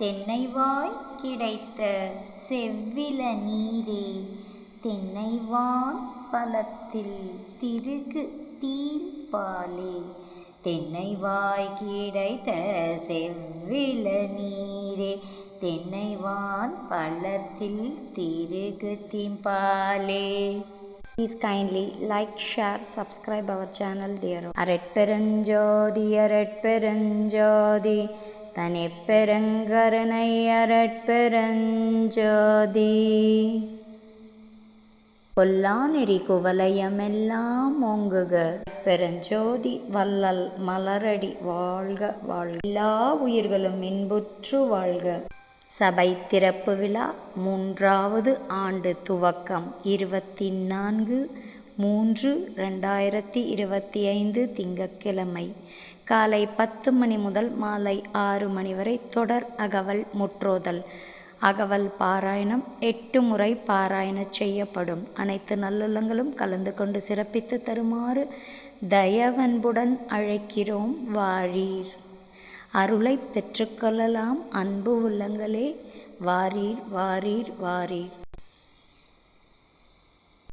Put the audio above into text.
தென்னைவாய் கிடைத்த செவ்விள நீரே, தென்னைவான் பழத்தில் திருகு தீம்பாலே. தென்னைவாய் கிடைத்த செவ்விள நீரே, தென்னைவான் பழத்தில் திருகு தீம்பாலே. Please kindly like, share, subscribe our channel dear. அரட்பெருஞ்சோதி அரட்பெருஞ்சோதி தனிப்பெருங்கருணை அரட்பெருஞ்சோதி. பொல்லாநெறி குவலயமெல்லாம் ஓங்குக பெருஞ்சோதி வள்ளல் மலரடி வாழ்க வாழ்க. எல்லா உயிர்களும் இன்புற்று வாழ்க. சபை திறப்பு விழா 3வது ஆண்டு துவக்கம் 24/3/2025 திங்கட்கிழமை காலை 10 மணி முதல் மாலை 6 மணி வரை தொடர் அகவல் முற்றோதல். அகவல் பாராயணம் 8 முறை பாராயண செய்யப்படும். அனைத்து நல்லுள்ளங்களும் கலந்து கொண்டு சிறப்பித்து தருமாறு தயவன்புடன் அழைக்கிறோம். வாரீர், அருளை பெற்றுக்கொள்ளலாம். அன்பு உள்ளங்களே, வாரீர் வாரீர் வாரீர்.